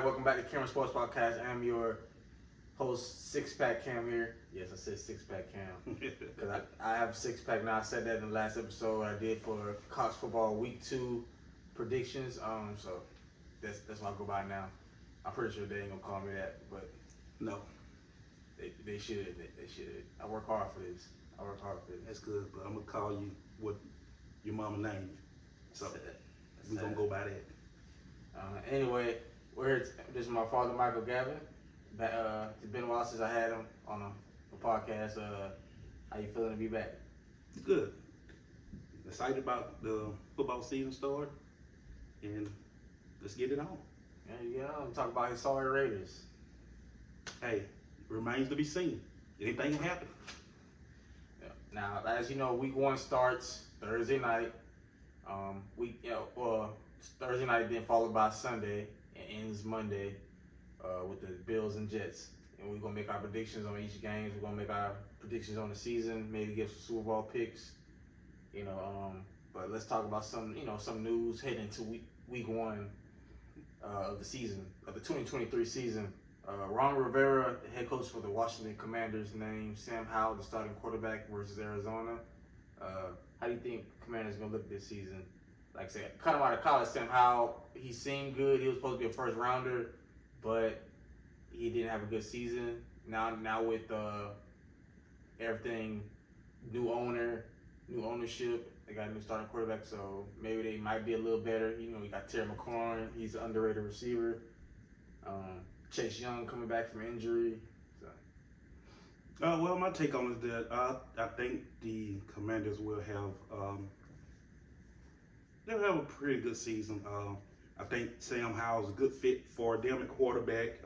Welcome back to Cameron Sports Podcast. I'm your host, Six Pack Cam here. Yes, I said Six Pack Cam because I have a six pack now. I said that in the last episode I did for college football Week 2 predictions. So that's what I go by now. I'm pretty sure they ain't gonna call me that, but No, they should. They should. I work hard for this. that's good, but I'm gonna call you what your mama named you. So we're gonna go by that. Anyway, this is my father, Michael Gavin. It's been a while since I had him on a podcast. How you feeling to be back? Good. Excited about the football season start, and let's get it on. Yeah, I'm talking about his sorry Raiders. Hey, remains to be seen. Anything can happen. Yeah. Now, as you know, Week 1 starts Thursday night. Thursday night then followed by Sunday and ends Monday with the Bills and Jets. And we're gonna make our predictions on each game. We're gonna make our predictions on the season. Maybe give some Super Bowl picks. But let's talk about some news heading into week 1 of the season of the 2023 season. Ron Rivera, the head coach for the Washington Commanders, named Sam Howell the starting quarterback versus Arizona. How do you think Commanders gonna look this season? Like I said, kind of out of college, Sam Howell, he seemed good. He was supposed to be a first rounder, but he didn't have a good season. Now with everything, new ownership, they got a new starting quarterback, so maybe they might be a little better. You got Terry McLaurin, he's an underrated receiver. Chase Young coming back from injury. So. Well, my take on it is that I think the Commanders will have they'll have a pretty good season. I think Sam Howell's a good fit for them at quarterback.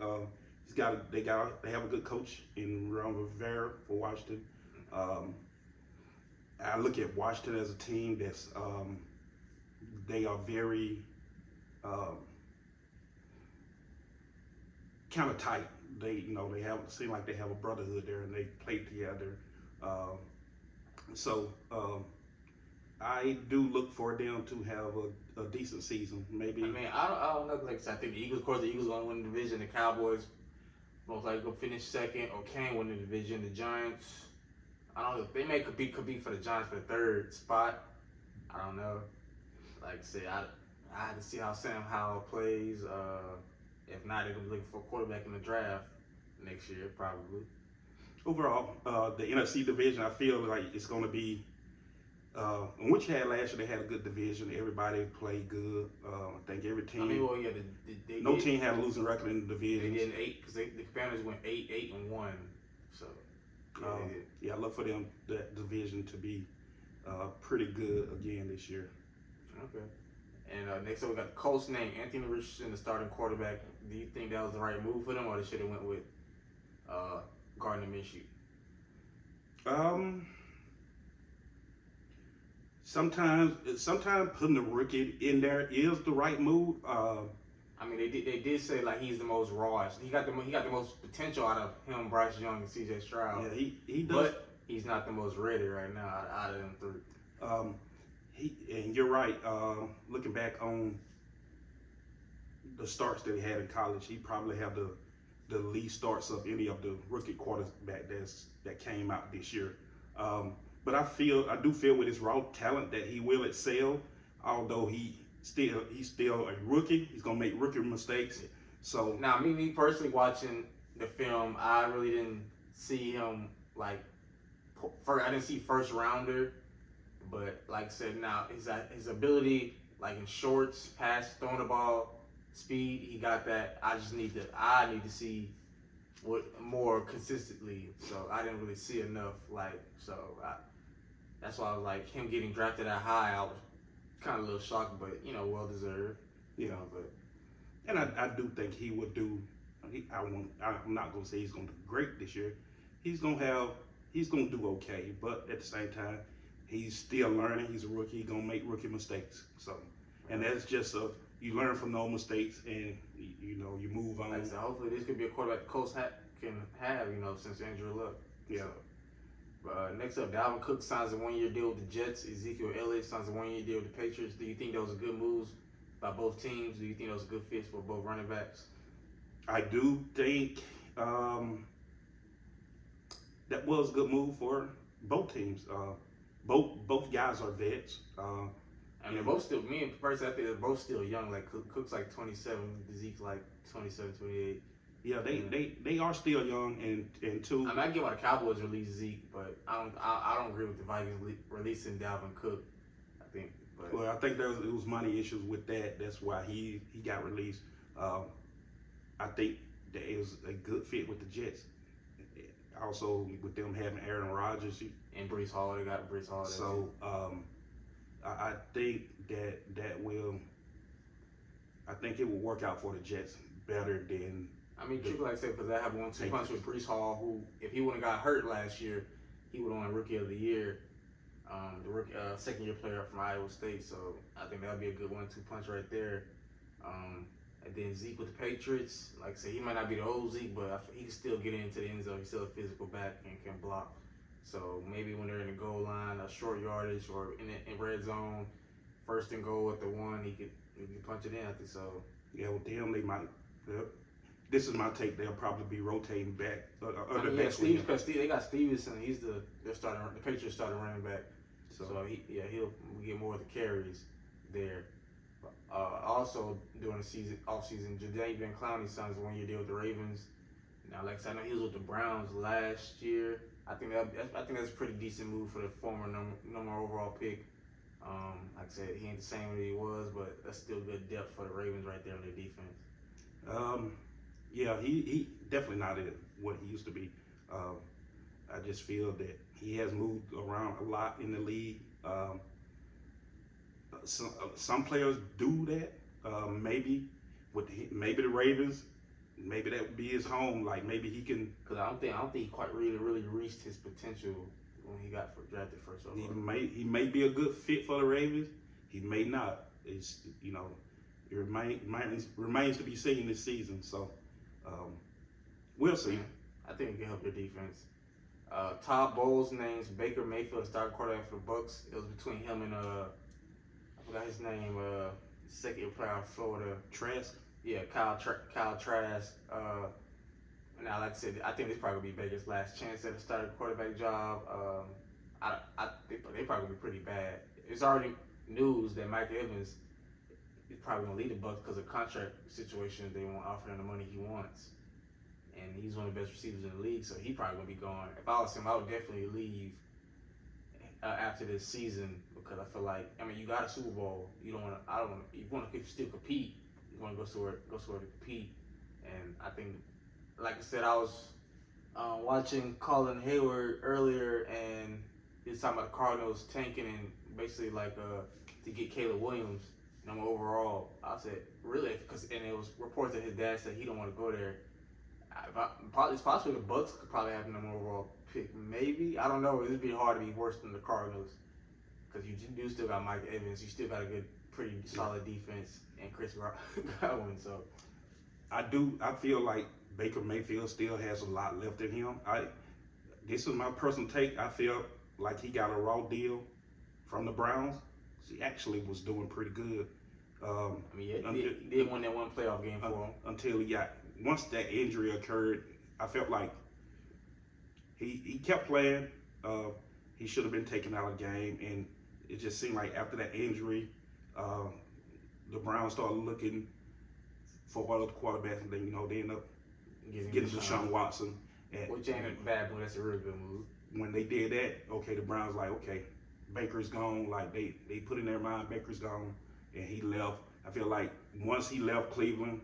They have a good coach in Ron Rivera for Washington. I look at Washington as a team that's they are very kind of tight. They seem like they have a brotherhood there, and they play together. I do look for them to have a decent season. Maybe. I mean, I don't know. Like I said, I think the Eagles gonna win the division. The Cowboys most likely gonna finish second or can win the division. The Giants, I don't know. They may compete for the Giants for the 3rd spot. I don't know. Like I said, I had to see how Sam Howell plays. If not, they're gonna be looking for a quarterback in the draft next year, probably. Overall, the NFC division, I feel like it's gonna be. Which had last year, they had a good division. Everybody played good. I think every team. No team had a losing record in the division. They did 8 because the Commanders went 8-1. So. I look for them that division to be pretty good again this year. Okay. And next up, we got the Colts named Anthony Richardson, the starting quarterback. Do you think that was the right move for them, or they should have went with Gardner Minshew? Sometimes putting the rookie in there is the right move. I mean, they did say like he's the most raw. He got the most potential out of him, Bryce Young, and C.J. Stroud. Yeah, he does. But he's not the most ready right now out of them 3. And you're right. Looking back on the starts that he had in college, he probably have the least starts of any of the rookie quarterback that came out this year. But I do feel with his raw talent that he will excel, although he's still a rookie. He's gonna make rookie mistakes. So now, me personally watching the film, I really didn't see him I didn't see first rounder, but like I said, now his ability, like in shorts, throwing the ball, speed, he got that. I need to see what more consistently. So I didn't really see enough. That's why I was like him getting drafted that high. I was kind of a little shocked, but well deserved. And I do think he would do. I'm not gonna say he's gonna do great this year. He's gonna do okay, but at the same time, he's still learning. He's a rookie. He's gonna make rookie mistakes. So, and that's just you learn from those mistakes, and you move on. Like I said, hopefully this could be a quarterback the Colts can have. Since Andrew Luck. Yeah. Next up, Dalvin Cook signs a 1-year deal with the Jets. Ezekiel Elliott signs a 1-year deal with the Patriots. Do you think those are good moves by both teams? Do you think those are good fits for both running backs? I do think that was a good move for both teams. Both guys are vets. And they're both still, me and personally, I think they're both still young. Like Cook's like 27, Zeke's like 27, 28. Yeah, they are still young, and two. I mean, I get why the Cowboys released Zeke, but I don't agree with the Vikings releasing Dalvin Cook. I think, but Well, I think it was money issues with that. That's why he got released. I think that is a good fit with the Jets. Also, with them having Aaron Rodgers, and Brees Hall, they got Brees Hall. So I think that will. I think it will work out for the Jets better than. I mean, true, like I said, because I have 1-2 punch with Brees Hall, who, if he wouldn't have got hurt last year, he would have won Rookie of the Year, the rookie, second-year player from Iowa State. So I think that'll be a good 1-2 punch right there. And then Zeke with the Patriots, like I said, he might not be the old Zeke, but he can still get into the end zone. He's still a physical back and can block. So maybe when they're in the goal line, a short yardage, or in red zone, first and goal at the 1, he could punch it in. I think so. Yeah, with them, they might. This is my take. They'll probably be rotating back. Because they got Stevenson. He's the Patriots starting running back. So he'll get more of the carries there. Also during the offseason, Jadeveon Clowney signs a 1-year deal with the Ravens. Now, like I said, I know he was with the Browns last year. I think that's a pretty decent move for the former number overall pick. Like I said, he ain't the same as he was, but that's still good depth for the Ravens right there on their defense. Yeah, he definitely not what he used to be. I just feel that he has moved around a lot in the league. Some players do that. Maybe maybe the Ravens, maybe that would be his home. Like maybe he can. Because I don't think he quite really reached his potential when he got drafted first overall. He may be a good fit for the Ravens. He may not. It's it remains to be seen this season. So we'll see. I think it can help their defense. Todd Bowles names Baker Mayfield starting quarterback for the Bucks. It was between him and I forgot his name. Second player out of Florida. Trask. Yeah, Kyle Trask. Now, like I said, I think this probably gonna be Baker's last chance at a starting quarterback job. I think they probably gonna be pretty bad. It's already news that Mike Evans is probably gonna lead the Bucks because of contract situation. They won't offer him the money he wants, and he's one of the best receivers in the league, so he probably gonna be gone. If I was him, I would definitely leave after this season, because I feel like, I mean, you got a Super Bowl. You want to still compete. You want to go somewhere to compete, and I think, like I said, I was watching Colin Hayward earlier, and he was talking about the Cardinals tanking and basically to get Caleb Williams number overall. I said, really? And it was reports that his dad said he don't want to go there. It's possible the Bucks could probably have number overall pick. Maybe, I don't know. It'd be hard to be worse than the Cardinals, because you do still got Mike Evans. You still got a pretty solid defense, and Chris Godwin. So I feel like Baker Mayfield still has a lot left in him. This is my personal take. I feel like he got a raw deal from the Browns. He actually was doing pretty good. He did win that one playoff game for him. Until once that injury occurred, I felt like he kept playing. He should have been taken out of the game, and it just seemed like after that injury, the Browns started looking for other quarterbacks, and then they end up getting Deshaun Watson. Which ain't a bad move. That's a real good move. When they did that, the Browns Baker's gone. Like they put in their mind Baker's gone, and he left. I feel like once he left Cleveland,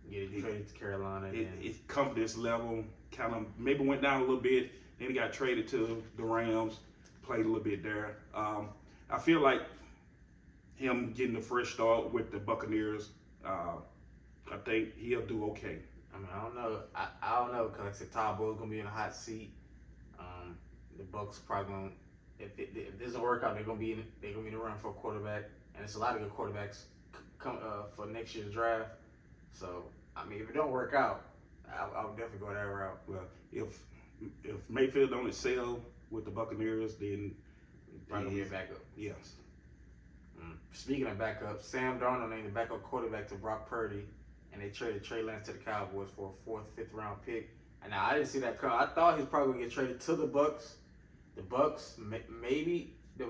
he traded to Carolina. His confidence level kind of maybe went down a little bit. Then he got traded to the Rams, played a little bit there. I feel like him getting a fresh start with the Buccaneers, I think he'll do okay. I mean, I don't know. I don't know, because like I said, Todd Bowles gonna be in a hot seat. The Bucks probably gonna, if it doesn't work out, they're gonna be in the run for a quarterback, and it's a lot of good quarterbacks come for next year's draft. So I mean, if it don't work out, I'll definitely go that route. Well, if Mayfield don't excel with the Buccaneers, then probably get back up. Yes. Speaking of backup, Sam Darnold named the backup quarterback to Brock Purdy. and they traded Trey Lance to the Cowboys for a 4th, 5th round pick. And now I didn't see that come. I thought he was probably gonna get traded to the Bucks. The Bucks, maybe the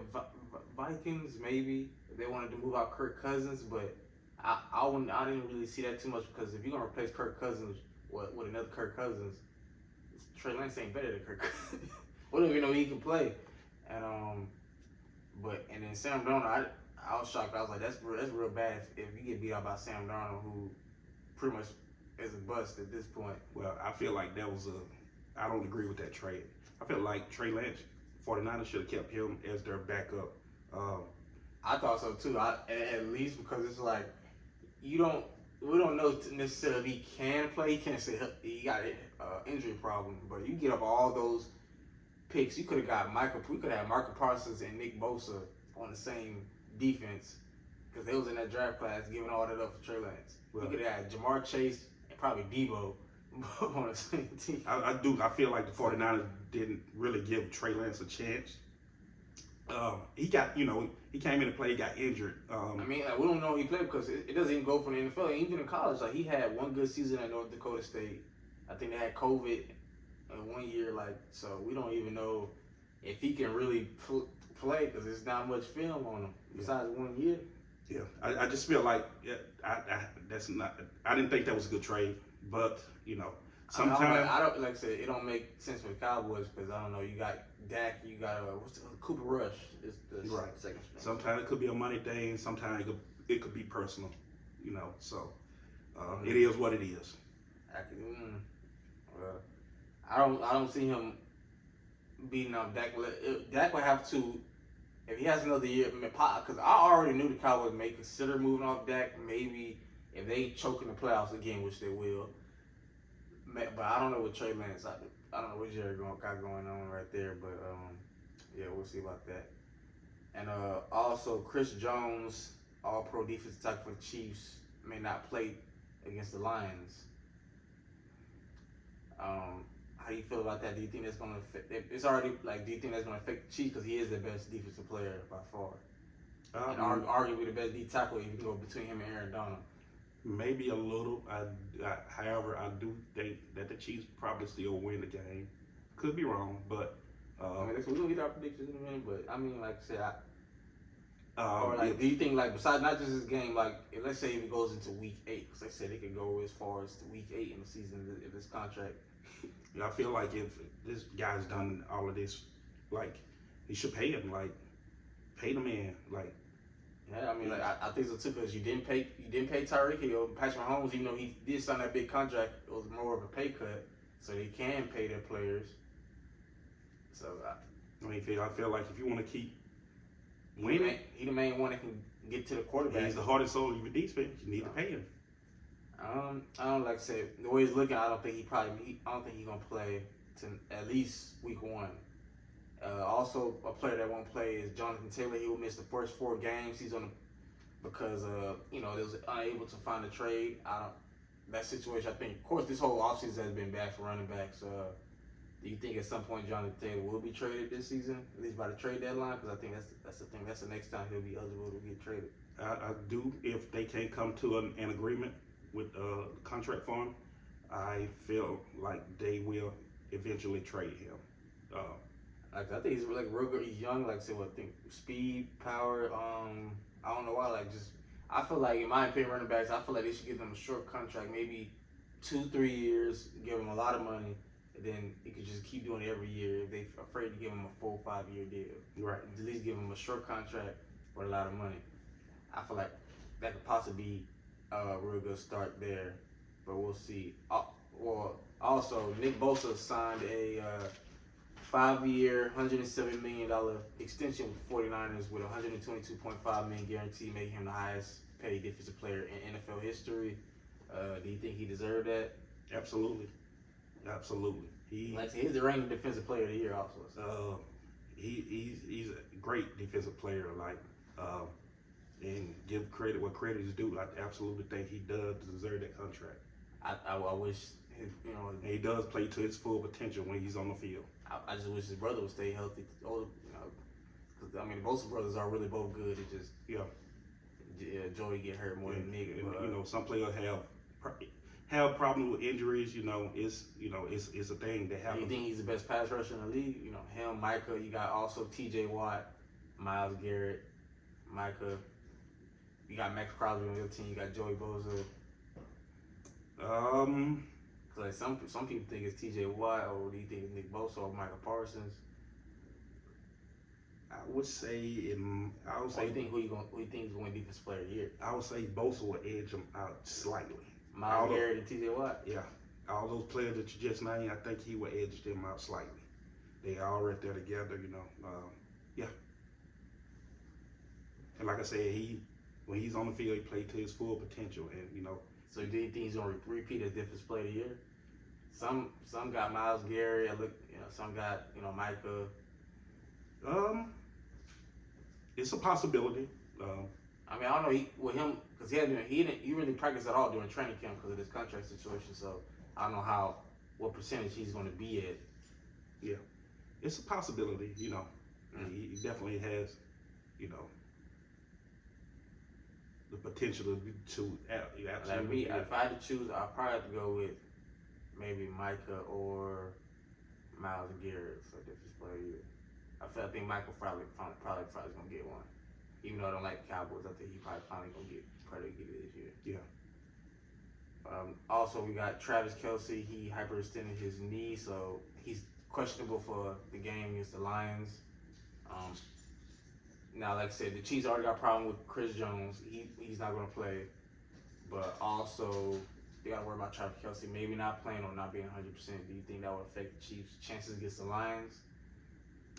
Vikings, maybe if they wanted to move out Kirk Cousins, but I didn't really see that too much because if you're gonna replace Kirk Cousins with another Kirk Cousins, Trey Lance ain't better than Kirk Cousins. We don't even know he can play, and then Sam Darnold, I was shocked. I was like, that's real bad if you get beat out by Sam Darnold, who pretty much is a bust at this point. Well, I feel like I don't agree with that trade. I feel like Trey Lance, 49ers should have kept him as their backup. I thought so too. At least because it's like we don't know necessarily if he can play. He can't say he got an injury problem, but you get up all those picks. You could have got we could have Michael Parsons and Nick Bosa on the same defense because they was in that draft class giving all that up for Trey Lance. Well, you could have had Jamar Chase and probably Debo on the same team. I feel like the 49ers didn't really give Trey Lance a chance. He came in to play, he got injured. I mean, like, we don't know he played because it doesn't even go from the NFL. Even in college, like he had one good season at North Dakota State. I think they had COVID in 1 year, so we don't even know if he can really play because there's not much film on him besides 1 year. Yeah, I just feel like I didn't think that was a good trade, but sometimes I don't like I said it don't make sense for the Cowboys because I don't know, you got Dak, you got Cooper Rush is the right. second string. Sometimes it could be a money thing, sometimes it could be personal, so it is what it is. I don't see him beating up Dak. Dak would have to, if he has another year, because I already knew the Cowboys may consider moving off Dak. Maybe if they choke in the playoffs again, which they will. But I don't know what Trey Lance. I don't know what Jerry got going on right there. But yeah, we'll see about that. And also Chris Jones, All-Pro defensive tackle for the Chiefs, may not play against the Lions. How do you feel about that? Do you think that's going to affect? It's already do you think that's going to affect the Chiefs because he is the best defensive player by far, and arguably the best D tackle if you can go between him and Aaron Donald. Maybe a little. However, I do think that the Chiefs probably still win the game. Could be wrong, but we're gonna get our predictions in a minute. But I mean, like I said, do you think besides not just this game, let's say if it goes into week 8, because they said it could go as far as to week 8 in the season if this contract. I feel like if this guy's done all of this, he should pay him. Pay the man. Yeah, I mean, I think so too, because you didn't pay Tyreek Hill, Patrick Mahomes, even though he did sign that big contract, it was more of a pay cut, so they can pay their players. So I feel like if you want to keep winning, he the main one that can get to the quarterback. He's the heart and soul of your defense. You need to pay him. I don't like to say the way he's looking. I don't think he's gonna play to at least week 1. Also, a player that won't play is Jonathan Taylor. He will miss the first 4 games. He's because they was unable to find a trade. That situation. I think, of course, this whole offseason has been bad for running backs. Do you think at some point Jonathan Taylor will be traded this season, at least by the trade deadline? Because I think that's the thing. That's the next time he'll be eligible to get traded. I do. If they can't come to an agreement with contract for him, I feel like they will eventually trade him. I think he's real good. He's young. Speed, power. I don't know why. I feel like, in my opinion, running backs, I feel like they should give them a short contract, maybe 2-3 years, give them a lot of money, and then they could just keep doing it every year. If they're afraid to give them a full 5-year deal, right? At least give them a short contract for a lot of money. I feel like that could possibly be a real good start there, but we'll see. Also, Nick Bosa signed a 5-year, $107 million extension with the 49ers with $122.5 million guarantee, making him the highest paid defensive player in NFL history. Do you think he deserved that? Absolutely. He's the reigning defensive player of the year also. So. He's a great defensive player. And give credit what credit is due. I absolutely think he does deserve that contract. I wish and he does play to his full potential when he's on the field. I just wish his brother would stay healthy. Because both brothers are really both good. It just Joey get hurt more than Nick. Some players have have problems with injuries. It's a thing that You happens. think he's the best pass rusher in the league? Him, Micah. You got also T.J. Watt, Myles Garrett, Micah. You got Max Crosby on your team. You got Joey Bosa. Like some people think it's T.J. Watt, or do you think it's Nick Bosa or Michael Parsons? I would say you think who you think is going to win Defensive Player of the Year? I would say Bosa will edge him out slightly. Myles Garrett and T.J. Watt. Yeah, all those players that you just named, I think he will edge them out slightly. They all right there together, yeah. And like I said, when he's on the field, he plays to his full potential, and So do you think he's gonna repeat as Defensive Player of the Year? Some got Myles Garrett. Some got Micah. It's a possibility. I don't know with him because he didn't really practice at all during training camp because of this contract situation. So I don't know what percentage he's going to be at. Yeah, it's a possibility. He definitely has, the potential to absolutely. Like me, if I had to choose, I'd probably have to go with maybe Micah or Myles Garrett for Defensive Player of the Year. I think Michael probably gonna get one. Even though I don't like the Cowboys, I think he probably gonna get it this year. Yeah. Also, we got Travis Kelce. He hyperextended his knee, so he's questionable for the game against the Lions. Now, like I said, the Chiefs already got a problem with Chris Jones. He's not gonna play, but also they gotta worry about Travis Kelce maybe not playing or not being 100%. Do you think that would affect the Chiefs' chances against the Lions?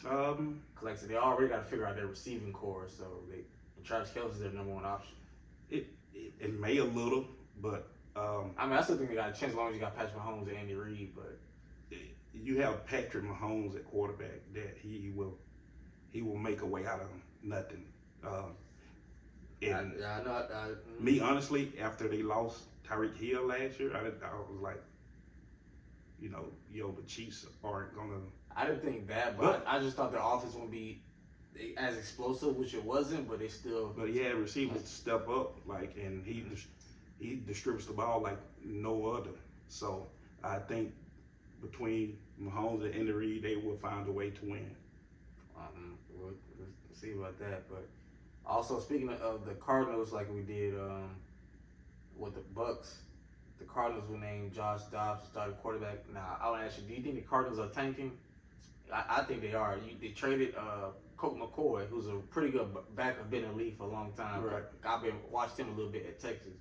Cause like I said, they already got to figure out their receiving core, so and Travis Kelce is their number one option. It may a little, but I still think they got a chance as long as you got Patrick Mahomes and Andy Reid. But you have Patrick Mahomes at quarterback that he will make a way out of nothing. Me honestly, after they lost Tyreek Hill last year, I was like, the Chiefs aren't gonna. I didn't think that, but I just thought their offense wouldn't be as explosive, which it wasn't. But they still. But he had receivers step up, and he distributes the ball like no other. So I think between Mahomes and Andy Reid, they will find a way to win. We'll see about that. But also speaking of the Cardinals, like we did with the Bucks. The Cardinals will name Josh Dobbs starting quarterback. Now, I want to ask you, do you think the Cardinals are tanking? I think they are. They traded Colt McCoy, who's a pretty good backer, been in the league for a long time. Right. I've watched him a little bit at Texas.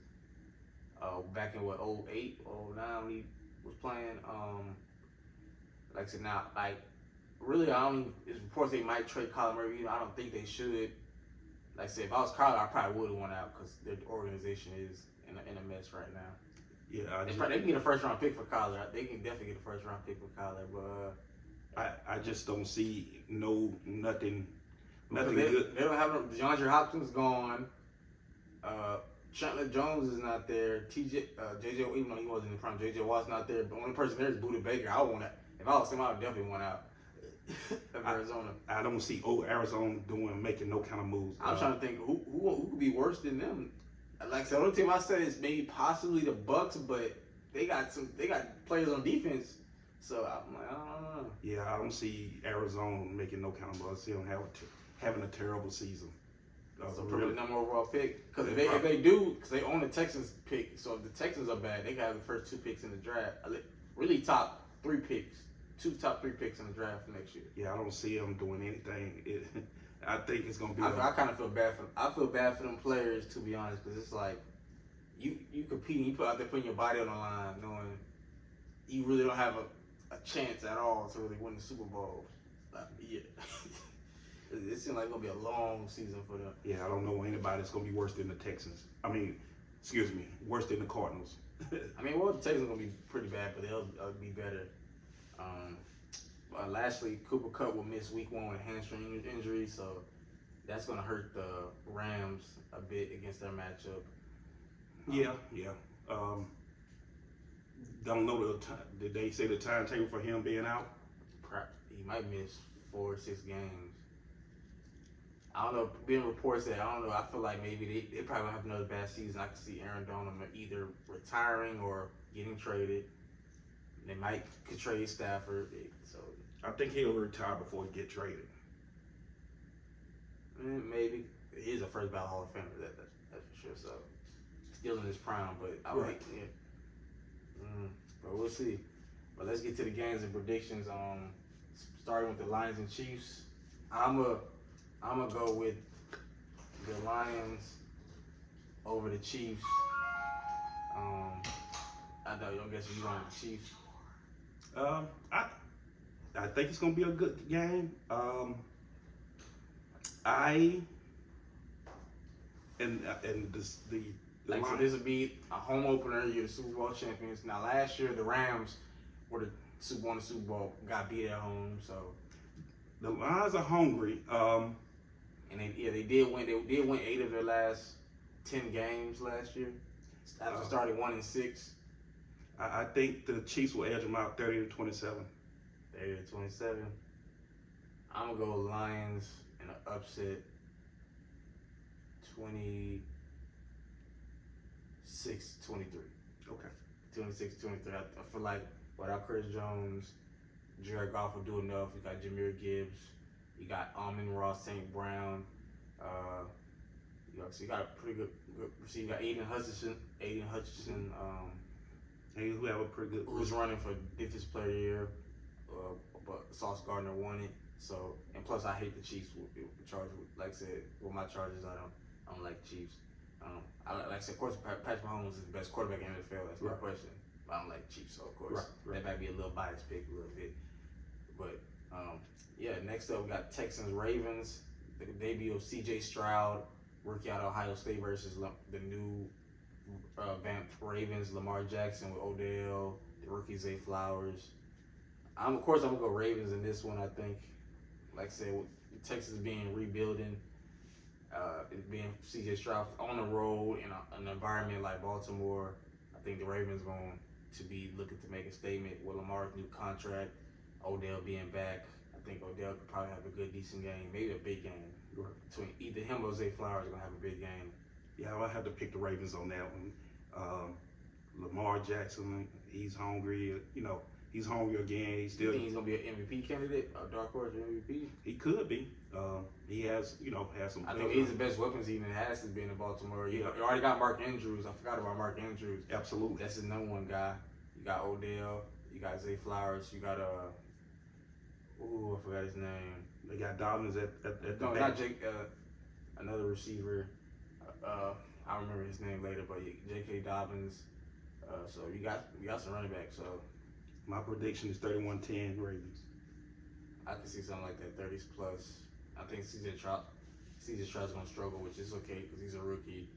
Back in 08, 09 when he was playing. Like I said, now, really, it's reports they might trade Kyler Murray. I don't think they should. Like I said, if I was Kyler, I probably would have won out because their organization is in a mess right now. Yeah, they can get a first round pick for Kyler. They can definitely get a first round pick for Kyler, but I just don't see nothing good. They don't have DeAndre Hopkins gone. Chandler Jones is not there. JJ, even though he wasn't in the prime, JJ Watt's not there. The only person there is Budda Baker. If I was him, I would definitely want out of Arizona. I don't see Arizona making no kind of moves. I'm trying to think who could be worse than them. Like I said, the only team I said is maybe possibly the Bucks, but they got players on defense. So I'm like, I don't know. Yeah, I don't see Arizona making no kind of moves. I see them having a terrible season. So probably the number overall pick. Because if they do, because they own the Texans pick. So if the Texans are bad, they got the first 2 picks in the draft. Really top 3 picks. 2 top 3 picks in the draft for next year. Yeah, I don't see them doing anything. I think it's gonna be. I kind of feel bad for them. I feel bad for them players, to be honest, because it's like you competing, you put out there putting your body on the line, knowing you really don't have a chance at all to really win the Super Bowl. Yeah, it seems like it's gonna be a long season for them. Yeah, I don't know anybody that's gonna be worse than the Texans. Worse than the Cardinals. The Texans are gonna be pretty bad, but they'll be better. Lastly, Cooper Kupp will miss week 1 with a hamstring injury, so that's going to hurt the Rams a bit against their matchup. Yeah. Don't know did they say the timetable for him being out? He might miss 4 or 6 games. I don't know. Being reports that I don't know. I feel like maybe they probably gonna have another bad season. I can see Aaron Donald either retiring or getting traded. They might could trade Stafford. So I think he'll retire before he get traded. maybe he's a first ballot Hall of Famer. That's for sure. So still in his prime, but I Right. like yeah. But we'll see. But let's get to the games and predictions. Starting with the Lions and Chiefs. I'm a go with the Lions over the Chiefs. I know I'm guessing you want the Chiefs. I think it's gonna be a good game. I and the Like so, Lions, this will be a home opener. You're the Super Bowl champions. Now, last year the Rams were the Super Bowl, got beat at home. So, the Lions are hungry. and they did win. They did win 8 of their last 10 games last year. After starting 1-6. I think the Chiefs will edge them out 30-27. 30-27. I'm gonna go Lions in an upset. 26-23. Okay. 26-23. I feel like without Chris Jones, Jared Goff will do enough. You got Jahmyr Gibbs. You got Amon-Ra St. Brown. You got a pretty good receiver. You got Aiden Hutchinson. And who have a pretty good. Who's running for Defensive Player of the Year. But Sauce Gardner won it. So, and plus I hate the Chiefs with Chargers. Like I said, with my Chargers, I don't like the Chiefs. Like I said, of course, Patrick Mahomes is the best quarterback in the NFL. That's no question. But I don't like the Chiefs, so of course that might be a little biased pick a little bit. But yeah, next up we got Texans Ravens. The debut of C.J. Stroud, rookie out of Ohio State versus the new vamped Ravens, Lamar Jackson with Odell, the rookie Zay Flowers. I'm gonna go Ravens in this one. I think, like I said, with Texas being rebuilding, it being C.J. Stroud on the road in an environment like Baltimore, I think the Ravens going to be looking to make a statement with Lamar's new contract, Odell being back. I think Odell could probably have a good, decent game, maybe a big game. Between either him or Zay Flowers are gonna have a big game. Yeah, I'll have to pick the Ravens on that one. Lamar Jackson, he's hungry. He's hungry again. He's still. You think he's gonna be an MVP candidate, a dark horse MVP? He could be. He has some. I think he's the best weapons he even has to be in Baltimore. You already got Mark Andrews. I forgot about Mark Andrews. Absolutely. That's his number one guy. You got Odell. You got Zay Flowers. You got I forgot his name. They got Dobbins at the No, back. not Jake. Another receiver. I'll remember his name later, but J.K. Dobbins. So you got some running backs. So My prediction is 31-10 Ravens. I can see something like that, 30s plus. I think C.J. Stroud's gonna struggle, which is okay because he's a rookie.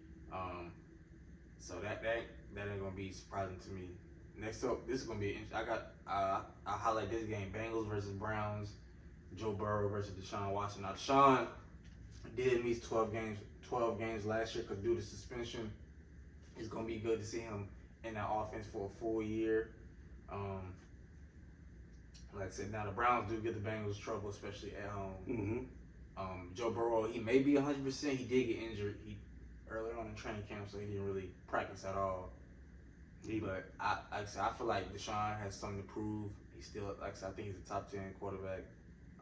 So that ain't gonna be surprising to me. Next up, this is gonna be. I highlight this game: Bengals versus Browns. Joe Burrow versus Deshaun Watson. Now Deshaun did miss 12 games last year because due to suspension. It's gonna be good to see him in that offense for a full year. Like I said, now the Browns do give the Bengals trouble, especially at home. Mm-hmm. Joe Burrow, he may be 100%. He did get injured earlier on in training camp, so he didn't really practice at all. But I feel like Deshaun has something to prove. He's still, like I said, I think he's a top 10 quarterback.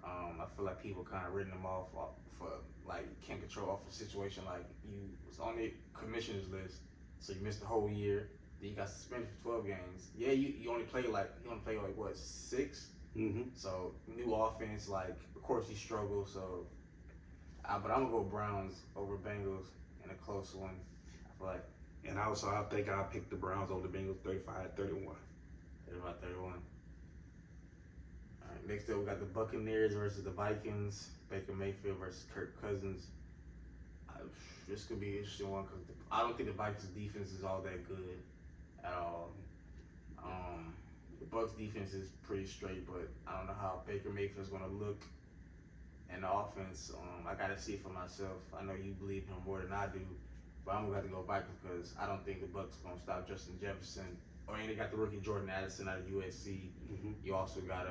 I feel like people kind of written him off for like can't control off the situation. Like you was on the commissioner's list, so you missed the whole year. Then you got suspended for 12 games. Yeah, you only played like what 6. Mm-hmm. So new offense, like of course he struggled. So, but I'm gonna go Browns over Bengals in a close one. I feel like. And also, I think I'll pick the Browns over the Bengals 35-31. 35-31. Alright, next up we got the Buccaneers versus the Vikings. Baker Mayfield versus Kirk Cousins. This could be an interesting one because I don't think the Vikings defense is all that good at all. The Bucs defense is pretty straight, but I don't know how Baker Mayfield's going to look in the offense. I got to see it for myself. I know you believe him more than I do. But I'm going to go Vikings because I don't think the Bucs are going to stop Justin Jefferson. And they got the rookie Jordan Addison out of USC. Mm-hmm. You also got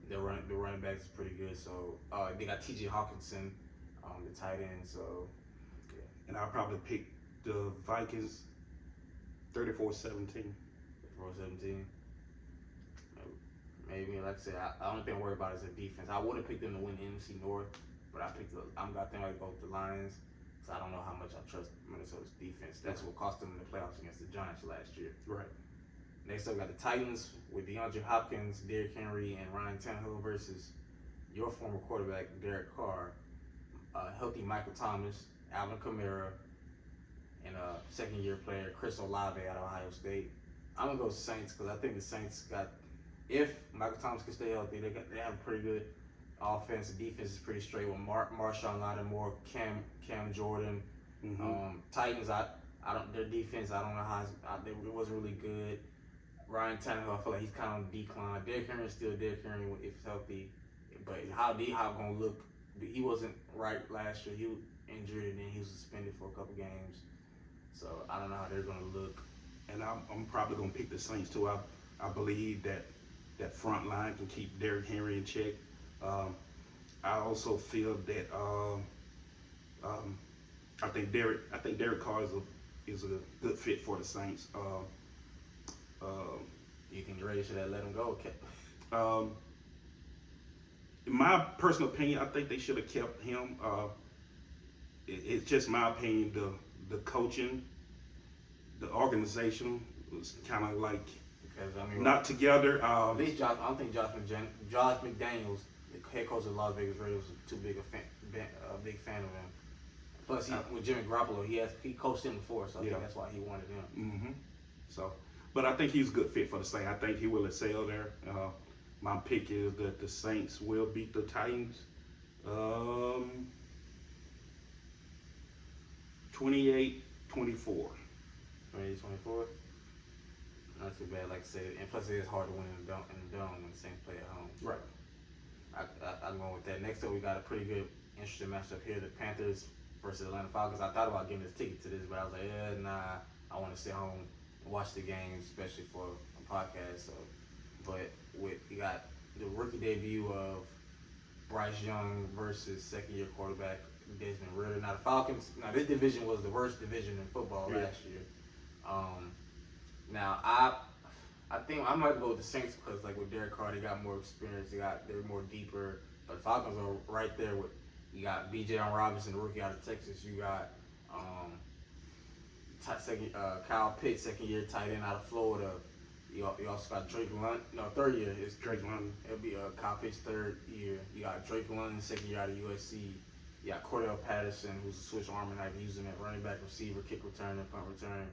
the running backs is pretty good. So they got T.J. Hawkinson the tight end. So, yeah. And I'll probably pick the Vikings 34-17. 4-17. Maybe, like I said, the only thing I worry about is the defense. I would have picked them to win the NFC North, but I got them to go with the Lions. So I don't know how much I trust Minnesota's defense. That's what cost them in the playoffs against the Giants last year. Right. Next up, we got the Titans with DeAndre Hopkins, Derrick Henry, and Ryan Tannehill versus your former quarterback, Derek Carr, healthy Michael Thomas, Alvin Kamara, and a second-year player, Chris Olave out of Ohio State. I'm going to go Saints because I think the Saints got, if Michael Thomas can stay healthy, they have a pretty good offense. The defense is pretty straight with Marshawn Lattimore, Cam Jordan. Mm-hmm. Titans, their defense, I don't know how it wasn't really good. Ryan Tannehill, I feel like he's kind of on the decline. Derrick Henry is still Derrick Henry if healthy, but how D-Hop gonna look? He wasn't right last year. He was injured and then he was suspended for a couple games. So I don't know how they're gonna look. And I'm probably gonna pick the Saints too. I believe that front line can keep Derrick Henry in check. I also feel that I think Derek Carr is a good fit for the Saints. Do you think the Raiders should have let him go? In my personal opinion, I think they should have kept him. It's just my opinion. The coaching, the organization was kind of like not together. At least I don't think Josh McDaniels, the head coach of the Las Vegas Raiders, was too big a big fan of him. Plus, with Jimmy Garoppolo, he coached him before, so I think that's why he wanted him. Mm-hmm. So, but I think he's a good fit for the Saints. I think he will excel there. My pick is that the Saints will beat the Titans 28-24. 28-24. Not too bad, like I said. And plus, it is hard to win in the dome when the Saints play at home. Right. I'm going with that. Next up, we got a pretty good, interesting matchup here: the Panthers versus Atlanta Falcons. I thought about getting this ticket to this, but I was like, nah. I want to sit home and watch the game, especially for a podcast. So, but we got the rookie debut of Bryce Young versus second-year quarterback Desmond Ridder. Now the Falcons. Now this division was the worst division in football last year. Now I think I might go with the Saints because like with Derek Carr, they got more experience. They're more deeper. But the Falcons are right there with. You got B.J. Robinson, the rookie out of Texas. You got Kyle Pitts, second-year tight end out of Florida. You also got Drake London. No, third year is Drake London. It'll be Kyle Pitts' third year. You got Drake London, second year out of USC. You got Cordell Patterson, who's a switch arm and I use him at running back, receiver, kick return, and punt return.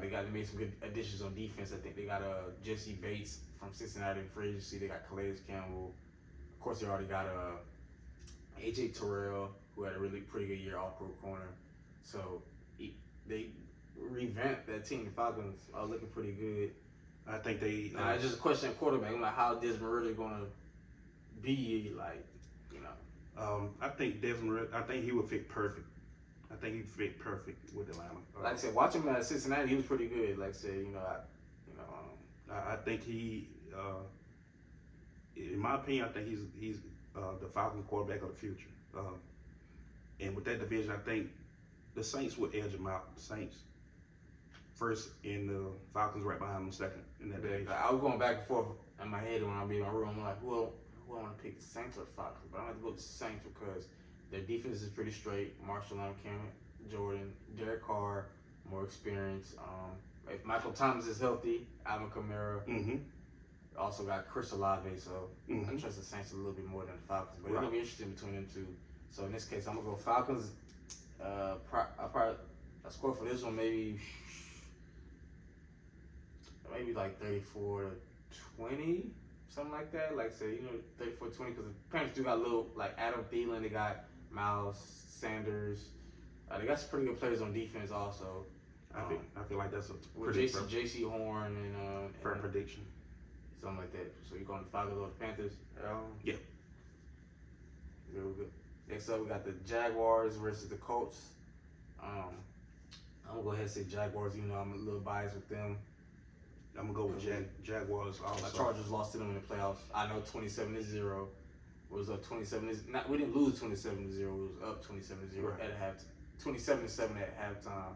They made some good additions on defense. I think they got Jesse Bates from Cincinnati in free agency. They got Calais Campbell. Of course, they already got AJ Terrell, who had a really pretty good year, all-pro corner. So they revamped that team. The Falcons are looking pretty good. I think they. It's just a question of quarterback. I'm like, how Desmond Ridder going to be like, you know? I think Desmond Ridder. I think he would fit perfect. I think he fit perfect with Atlanta. Like I said, watching him at Cincinnati, he was pretty good. Like I said, I think he. In my opinion, I think he's the Falcons quarterback of the future. And with that division, I think the Saints would edge him out. The Saints first and the Falcons right behind them second in that division. I was going back and forth in my head when I be in my room. I'm like, well, who I want to pick, the Saints or the Falcons? But I'm going to go with the Saints because their defense is pretty straight. Marshall Lamb, Cam Jordan, Derek Carr, more experience. If Michael Thomas is healthy, Alvin Kamara. Mm-hmm. Also got Chris Olave, so Mm-hmm. I trust the Saints a little bit more than the Falcons. But it's going to be interesting between them two. So in this case, I'm going to go Falcons. I score for this one maybe like 34-20, something like that. Like say, 34-20, because the Panthers do got little, like Adam Thielen, they got Miles Sanders. They got some pretty good players on defense also. I feel like that's a with pretty J.C. Horn and fair prediction. Something like that. So you're going to Falcons or the Panthers? Yeah. Real good. Next up, we got the Jaguars versus the Colts. I'm going to go ahead and say Jaguars, even though I'm a little biased with them. I'm going to go with Jaguars also. My Chargers lost to them in the playoffs. I know 27-0. was up 27. We didn't lose 27-0. We was up 27-0 Right. at half, 27-7 at halftime.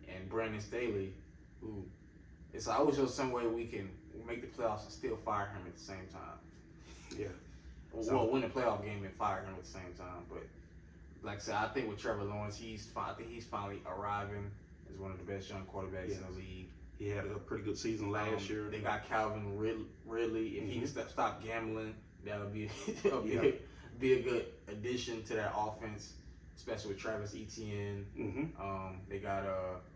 And Brandon Staley, who it's always just some way we can make the playoffs and still fire him at the same time. Yeah. Well, win the playoff game and fire him at the same time. But like I said, I think with Trevor Lawrence, I think he's finally arriving as one of the best young quarterbacks in the league. He had a pretty good season last year. They got Calvin Ridley. If he can stop gambling, that would be be a good addition to that offense, especially with Travis Etienne. They got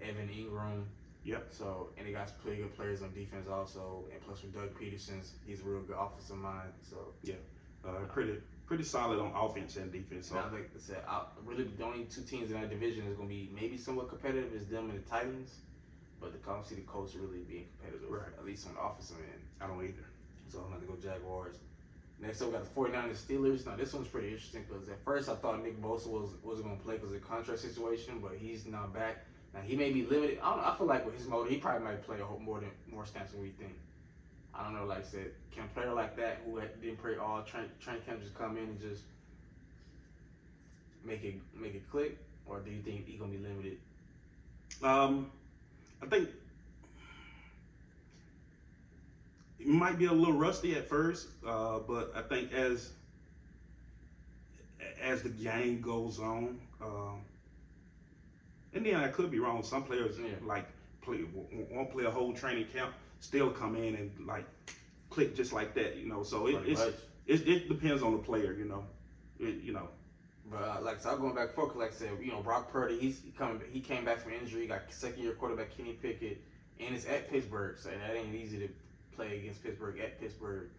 Evan Ingram. Yep. So, and they got pretty good players on defense also, and plus with Doug Peterson's, he's a real good offensive mind. So yeah, pretty solid on offense and defense. So like I said, really the only two teams in that division is going to be maybe somewhat competitive is them and the Titans, but I don't see the Colts really being competitive, at least on the offensive end. I don't either. So I'm going to go Jaguars. Next up, we got the 49ers Steelers. Now, this one's pretty interesting because at first I thought Nick Bosa wasn't going to play because of the contract situation, but he's now back. Now, he may be limited. I don't know. I feel like with his motor, he probably might play more snaps than we think. I don't know. Like I said, can a player like that who didn't play all training camp just come in and just make it click, or do you think he's gonna be limited? I think it might be a little rusty at first, but I think as the game goes on, and then I could be wrong. Some players won't play a whole training camp, still come in and like click just like that, you know. So it depends on the player, you know. But like so, I'm going back and forth. Like I said, Brock Purdy, he came back from injury. Got second-year quarterback Kenny Pickett, and it's at Pittsburgh, so that ain't easy to play against Pittsburgh at Pittsburgh.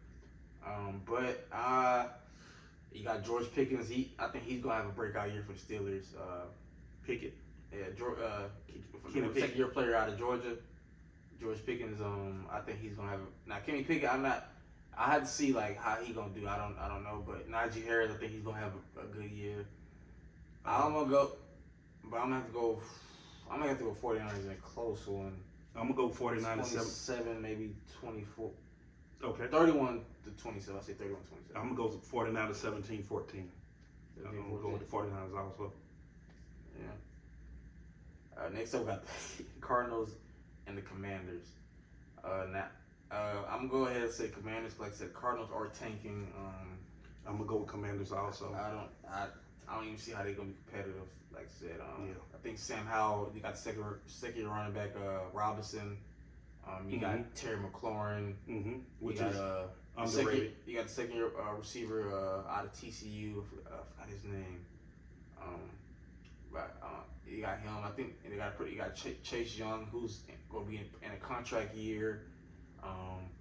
But you got George Pickens. I think he's gonna have a breakout year for the Steelers. Pickett. Yeah, second-year player out of Georgia. George Pickens. I think he's gonna have. Now Kenny Pickett, I had to see like how he gonna do. I don't know, but Najee Harris, I think he's gonna have a good year. I'm gonna go, but I'm gonna have to go. I'm gonna have to go 49ers in a close one. I'm gonna go 49ers 27, maybe 24. Okay. 31-27. I say 31-27. I'm gonna go 49ers 17-14. I'm gonna go with the 49ers also. Yeah. Next up, we got the Cardinals and the Commanders. Now, I'm gonna go ahead and say Commanders. Like I said, Cardinals are tanking. I'm gonna go with Commanders also. I don't even see how they're gonna be competitive. Like I said, I think Sam Howell. You got second year running back Robinson. You got Terry McLaurin. Which you is got underrated. You got the second year receiver out of TCU. I forgot his name. But you got him. I think, and you got Chase Young, who's gonna be in a contract year.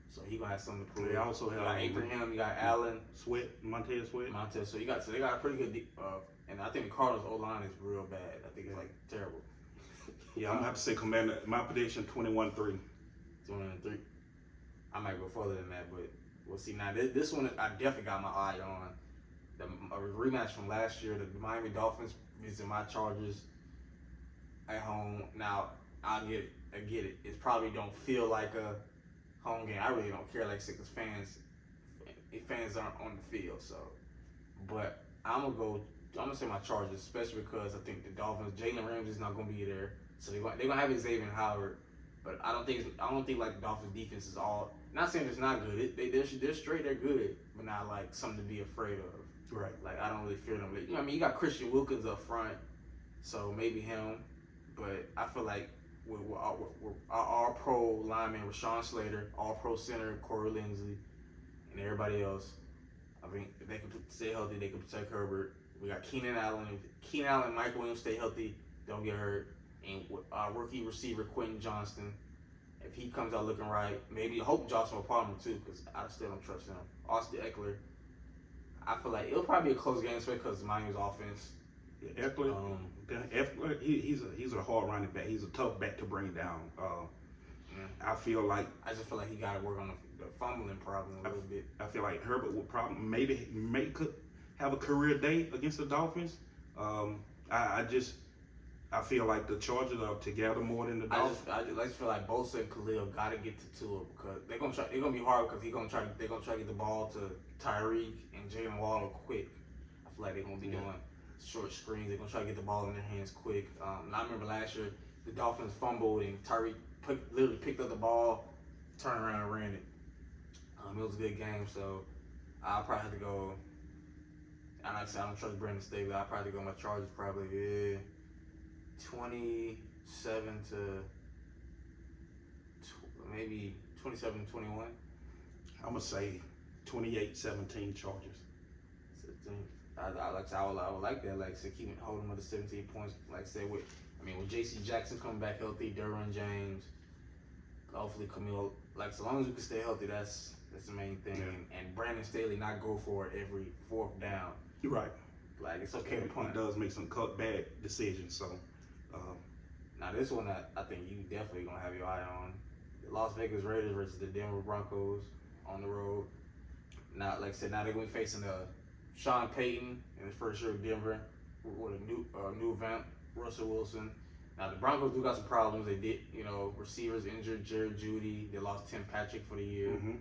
So he gonna have something to prove. They also have Abraham. You got Allen, Montez Sweat. So they got a pretty good. And I think the Cardinals O line is real bad. I think it's like terrible. Yeah, I'm gonna have to say Commander. My prediction 21-3. 21-3. I might go further than that, but we'll see. Now this one I definitely got my eye on. A rematch from last year, the Miami Dolphins visiting my Chargers at home. Now I get it. It probably don't feel like a home game. I really don't care, like, because fans aren't on the field. So, but I'm gonna say my Chargers, especially because I think the Dolphins, Jalen Ramsey's not gonna be there, so they're gonna have Xavier Howard. But I don't think like the Dolphins defense is all. Not saying it's not good. They're straight. They're good, but not like something to be afraid of. Right. Like I don't really fear them. You got Christian Wilkins up front, so maybe him. But I feel like with our pro lineman, Rashawn Slater, all pro center Corey Linsley, and everybody else. I mean, if they can stay healthy, they can protect Herbert. We got Keenan Allen. If Keenan Allen and Mike Williams stay healthy, don't get hurt. And rookie receiver Quentin Johnston, if he comes out looking right, maybe hope Joshua Palmer too, because I still don't trust him. Austin Eckler, I feel like it'll probably be a close game, especially because Miami's offense. Yeah, Eckler, he's a hard running back. He's a tough back to bring down. I just feel like he got to work on the fumbling problem a little bit. I feel like Herbert would probably could have a career day against the Dolphins. I I feel like the Chargers are together more than the Dolphins. I just feel like Bosa and Khalil got to get to Tua because they're gonna be hard because they're gonna try to get the ball to Tyreek and Jalen Waddle quick. I feel like they're gonna be doing short screens. They're gonna try to get the ball in their hands quick. And I remember last year the Dolphins fumbled and Tyreek literally picked up the ball, turned around and ran it. It was a good game, so I'll probably have to go. And like I said, I don't trust Brandon Staley. I'll probably go my Chargers 27 to maybe 27-21. I'm gonna say 28-17 Chargers. I would like that. Like, so keep holding them to 17 points. Like, say with J.C. Jackson coming back healthy, Derwin James, hopefully Camille. Like, so long as we can stay healthy, that's the main thing. Yeah. And Brandon Staley not go for it every fourth down. You're right. Like, it's okay to punt. He does make some bad decisions. So, now this one I think you definitely gonna have your eye on. The Las Vegas Raiders versus the Denver Broncos on the road. Now, like I said, now they're gonna be facing Sean Payton in his first year of Denver with a new vamp, Russell Wilson. Now the Broncos do got some problems. They did, receivers injured, Jerry Jeudy. They lost Tim Patrick for the year. Mm-hmm.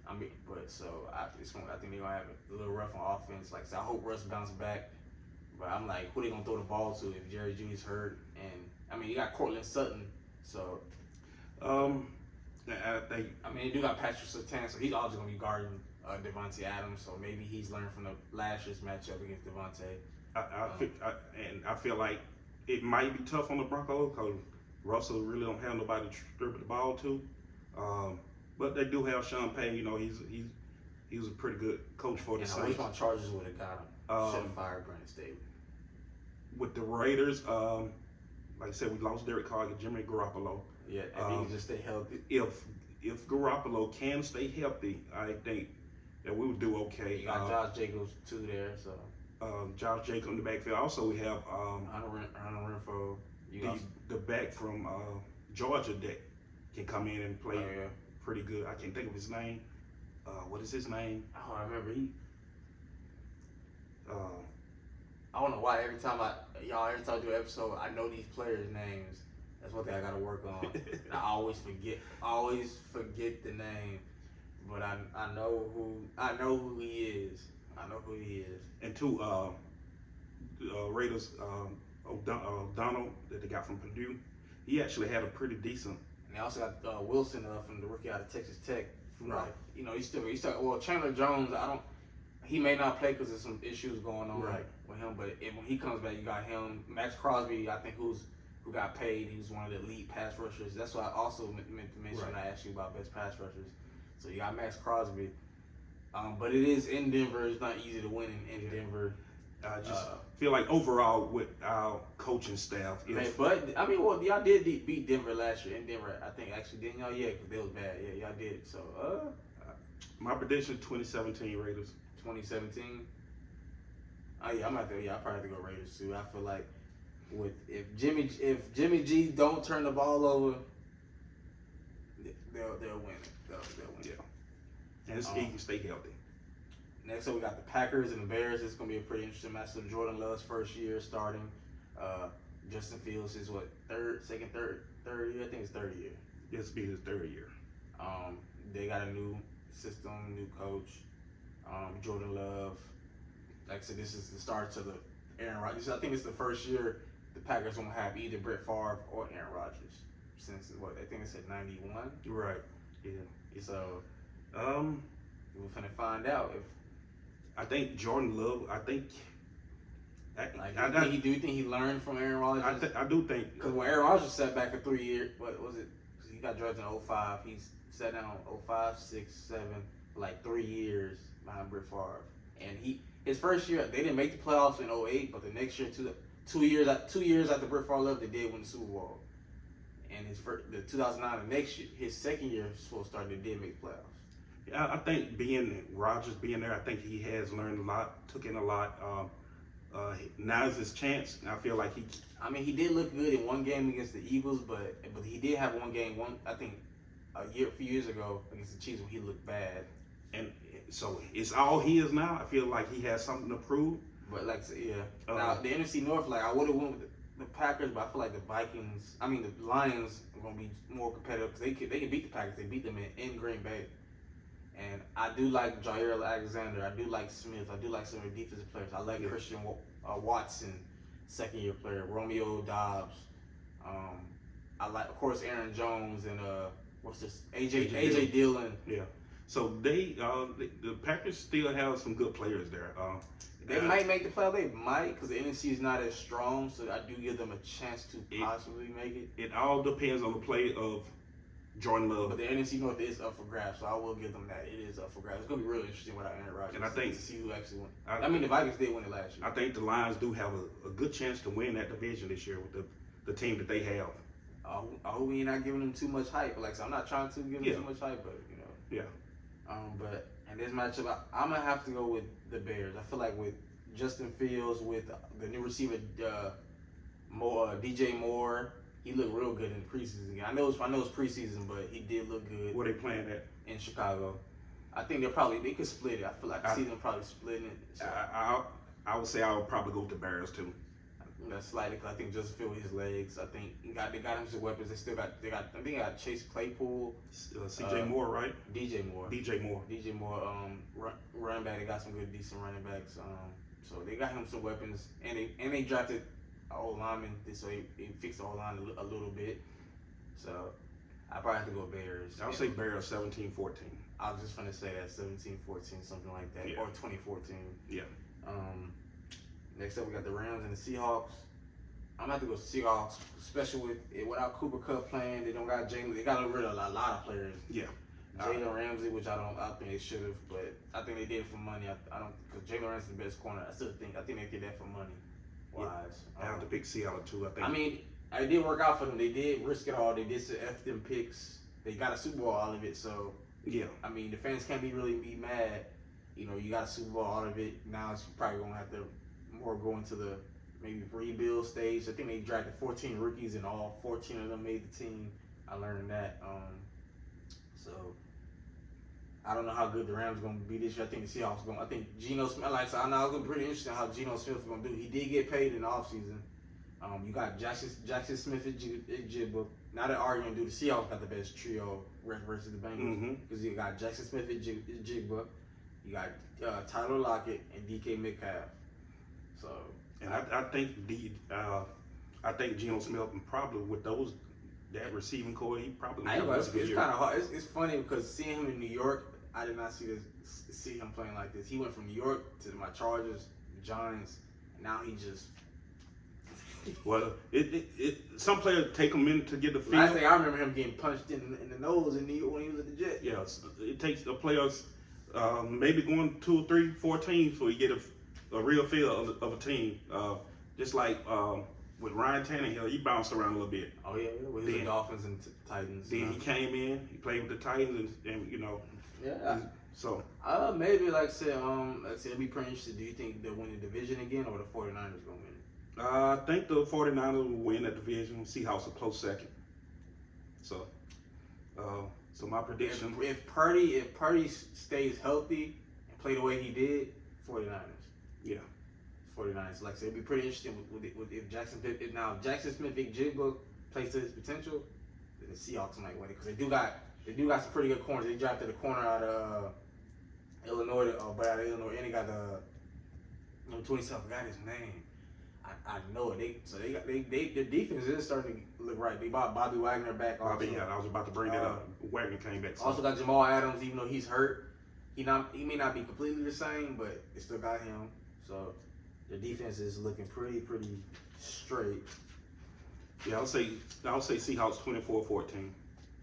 I think they're gonna have a little rough on offense. Like, so I hope Russ bounce back. But I'm like, who they gonna throw the ball to if Jerry Jeudy's hurt? And you got Cortland Sutton, so. They do got Patrick Surtain, so he's obviously gonna be guarding Devontae Adams. So maybe he's learned from the last year's matchup against Devontae. I feel like it might be tough on the Broncos because Russell really don't have nobody to distribute the ball to. But they do have Sean Payton. He was a pretty good coach for the Saints. I wish my Chargers would have got him. Should have fired Brandon Staley. With the Raiders, like I said, we lost Derek Carr and Jimmy Garoppolo. Yeah, and he can just stay healthy. If Garoppolo can stay healthy, I think that we would do okay. You got Josh Jacobs too there, so. Josh Jacobs in the backfield. Also, we have Hunter Renfrow. The back from Georgia that can come in and play pretty good. I can't think of his name. What is his name? Oh, I remember I don't know why every time I do an episode, I know these players' names. That's one thing I gotta work on. I always forget the name, but I know who he is. And two Raiders, O'Donnell that they got from Purdue. He actually had a pretty decent. And they also got Wilson from the rookie out of Texas Tech. Right. He's still. Well, Chandler Jones, he may not play because there's some issues going on with him. But when he comes back, you got him. Max Crosby, I think, who got paid. He was one of the elite pass rushers. That's what I also meant to mention when I asked you about best pass rushers. So you got Max Crosby. But it is in Denver. It's not easy to win in Denver. I just feel like overall with our coaching staff. Y'all did beat Denver last year in Denver. I think actually didn't y'all? Yeah, because they was bad. Yeah, y'all did. So my prediction: 2017 Raiders. 2017. Oh yeah, I'm out there. Yeah, I probably have to go Raiders too. I feel like if Jimmy G don't turn the ball over, they'll win. They'll win. Yeah, and he can stay healthy. Next up, we got the Packers and the Bears. It's going to be a pretty interesting matchup. Jordan Love's first year starting. Justin Fields is third year? I think it's third year. This will be his third year. They got a new system, new coach. Jordan Love. Like I said, this is the start to the Aaron Rodgers. I think it's the first year the Packers won't have either Brett Favre or Aaron Rodgers since I think it's at 91. Right. Yeah. So, we're finna find out if. I think Jordan Love. Do you think he learned from Aaron Rodgers? I do think because when Aaron Rodgers sat back for 3 years, what was it? Because he got drafted in 2005. He sat down 2005, 6, 7 for like 3 years behind Brett Favre. And his first year they didn't make the playoffs in 2008, but the next year, 2 years after Brett Favre left, they did win the Super Bowl. And the 2009, the next year, his second year before started, they did make the playoffs. I think Rodgers being there, I think he has learned a lot, took in a lot. Now is his chance. I feel like he did look good in one game against the Eagles, but he did have one game, I think a few years ago against the Chiefs where he looked bad. And so it's all he is now. I feel like he has something to prove. But now the NFC North, like I would have went with the Packers, but I feel like the Lions are gonna be more competitive because they can beat the Packers. They beat them in Green Bay, and I do like Jair Alexander. I do like Smith. I do like some of the defensive players. I like Christian Watson, second-year player. Romeo Dobbs. I like, of course, Aaron Jones and what's this? AJ Dillon. Yeah. So the Packers still have some good players there. They might make the playoff. They might, because the NFC is not as strong. So I do give them a chance to possibly make it. It all depends on the play of Jordan Love. But the NFC North is up for grabs, so I will give them that. It is up for grabs. It's gonna be really interesting without Aaron Rodgers. And I think to see who actually won. The Vikings did win it last year. I think the Lions do have a good chance to win that division this year with the team that they have. I hope we're not giving them too much hype. Like, so I'm not trying to give them too much hype, but you know. Yeah. But in this matchup, I'm gonna have to go with the Bears. I feel like with Justin Fields, with the new receiver, DJ Moore, he looked real good in the preseason game. I know it's preseason, but he did look good. Where they playing at? In Chicago. I think they could split it. I feel like I see them probably splitting it. So. I would say I would probably go with the Bears too. That's slightly because I think Justin Fields with his legs. I think they got him some weapons. I think they got Chase Claypool, CJ Moore, right? DJ Moore, running back. They got some good, decent running backs. So they got him some weapons, and they drafted an old lineman, so they fixed the old line a little bit. So I probably have to go Bears. I would say Bears 17-14. I was just gonna say that 17-14, something like that, or 2014. Yeah. Next up, we got the Rams and the Seahawks. I'm gonna have to go Seahawks, especially without Cooper Kupp playing. They don't got Jalen. They got rid of a lot of players. Yeah. Jalen Ramsey, which I think they should have, but I think they did it for money. I don't, because Jalen Ramsey's the best corner. I think they did that for money. Wise. I have to pick Seattle too. I think. I mean, it did work out for them. They did risk it all. They did F them picks. They got a Super Bowl out of it. So yeah. I mean, the fans can't really be mad. You know, you got a Super Bowl out of it. Now it's probably gonna have to more go into the maybe rebuild stage. I think they drafted 14 rookies and all 14 of them made the team. I learned that. So I don't know how good the Rams are gonna be this year. I think the Seahawks going. I think Geno Smith. Like, so I know it's gonna be pretty interesting how Geno Smith is gonna do. He did get paid in the offseason. You got Jackson Smith at Jigba. Now they're arguing, do the Seahawks got the best trio versus the Bengals because you got Jackson Smith at Jigba. You got Tyler Lockett and DK Metcalf. So, and I think Geno Smith probably with that receiving core, he probably. It's kind of hard. It's funny because seeing him in New York, I did not see him playing like this. He went from New York to my Chargers, Giants, and now he just. Well, some players take a minute to get the feel. Last thing I remember him getting punched in the nose in New York when he was at the Jets. Yeah, it takes the players maybe going 2, 3, 4 teams before you get a real feel of a team. Just like with Ryan Tannehill, he bounced around a little bit. Oh yeah, with the Dolphins and Titans. Then he came in, he played with the Titans, and you know. Yeah. So. Maybe like I said, it'll be pretty interesting. Do you think they'll win the division again, or the 49ers gonna win it? I think the 49ers will win that division. Seahawks a close second. So, so my prediction: if Purdy stays healthy and play the way he did, 49ers. Yeah. 49ers. Like I said, it'd be pretty interesting with if Jackson Smith Jigba plays to his potential, then the Seahawks might win it because they do got some pretty good corners. They drafted a corner out of Illinois, and they got the number 27. I forgot his name. I know it. Their defense is starting to look right. They bought Bobby Wagner back. Also. I was about to bring that up. Wagner came back. Also got Jamal Adams, even though he's hurt. He may not be completely the same, but it still got him. So the defense is looking pretty straight. Yeah, I'll say Seahawks 24-14.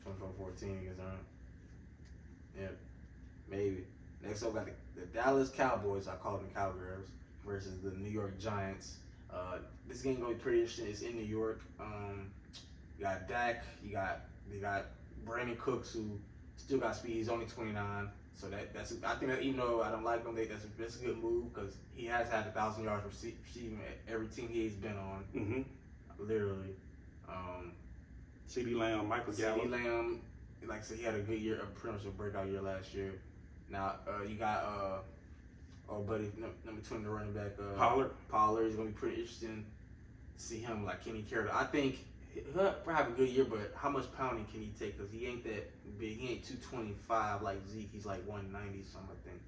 24-14 against them. Yeah, maybe. Next up, got the Dallas Cowboys. I call them Cowgirls versus the New York Giants. This game gonna be pretty interesting. It's in New York. You got Dak. They got Brandon Cooks, who still got speed. He's only 29. So I think that even though I don't like him, that's a good move because he has had 1,000 yards receiving at every team he's been on. Mm-hmm. Literally. CeeDee Lamb, Michael Gavin. CeeDee Lamb, like I said, he had a good year, pretty much a breakout year last year. Now you got buddy number 2 in the running back. Pollard. Pollard is gonna be pretty interesting. see him like Kenny Carroll. I think he'll probably have a good year, but how much pounding can he take? Because he ain't that big. He ain't 225 like Zeke. He's like 190 something, I think.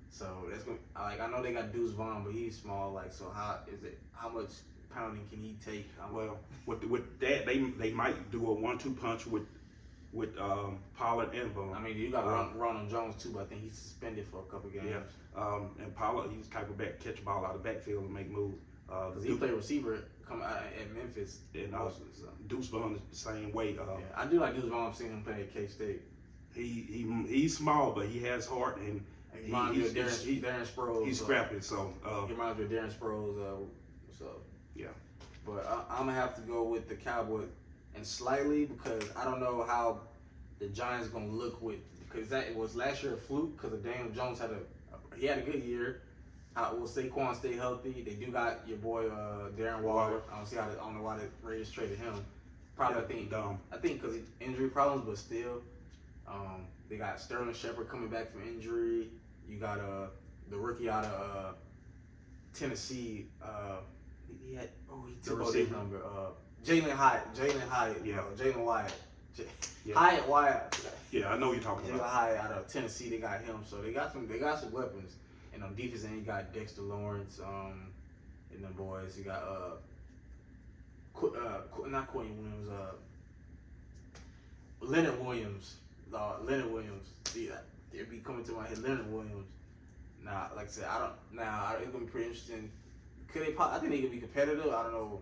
So that's gonna like I know they got Deuce Vaughn, but he's small. Like so, how is it? How much pounding can he take? Well, with that they might do a 1-2 punch with Pollard and Vaughn. I mean, you got Ronald Jones too, but I think he's suspended for a couple games. Yeah, and Pollard, he's the type of back catch the ball out of the backfield and make moves. Because he played receiver come out at Memphis and also Deuce Vaughn is the same way. Yeah, I do like Deuce Vaughn. I've seen him play at K-State. He's small, but he has heart and he reminds me of Darren Sproles. He's scrappy, so he reminds me of Darren Sproles. So yeah, but I'm gonna have to go with the Cowboys, and slightly because I don't know how the Giants gonna look with because that was last year a fluke because Daniel Jones had a good year. Will Saquon stay healthy? They do got your boy Darren Waller. I don't know why the Raiders traded him. Probably I think because injury problems, but still, they got Sterling Shepard coming back from injury. You got the rookie out of Tennessee. He took over his number. Jalen Hyatt. Yeah. Jalen Wyatt. Yeah. Hyatt Wyatt. Yeah, I know what you're talking Jalen about. Hyatt out of Tennessee. They got him. So they got some weapons. And on defense, and you got Dexter Lawrence, and the boys. You got not Quentin Williams, Leonard Williams. Leonard Williams. See, it'd be coming to my head. Leonard Williams. Nah, like I said, it's gonna be pretty interesting. I think they could be competitive. I don't know.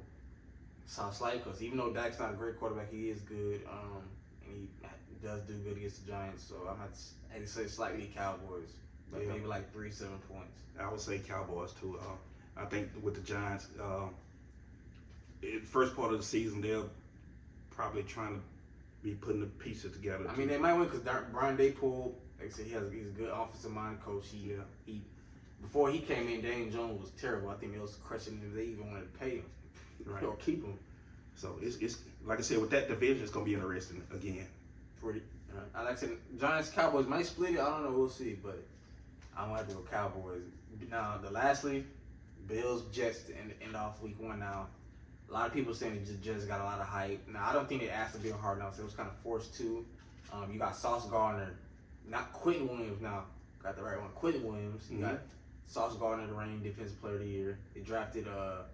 Sounds like because even though Dak's not a great quarterback, he is good. And he does do good against the Giants. So I'm gonna say slightly Cowboys. Like maybe like 3-7 points. I would say Cowboys too. I think with the Giants, in the first part of the season, they're probably trying to be putting the pieces together. I mean, they might win because Brian Daypool, like I said, he's a good offensive minded coach. He before he came in, Daniel Jones was terrible. I think they was questioning if they even wanted to pay him or keep him. So it's like I said, with that division, it's gonna be interesting again. Like I said, Giants Cowboys might split it. I don't know. We'll see, but I'm gonna have to go Cowboys. Now, lastly, Bills Jets to end off week 1. Now, a lot of people saying the Jets got a lot of hype. Now, I don't think they asked to be a hard enough. So it was kind of forced to. You got Sauce Gardner, not Quentin Williams. Now, got the right one. Quentin Williams. You got Sauce Gardner, the reigning Defensive Player of the Year. They drafted the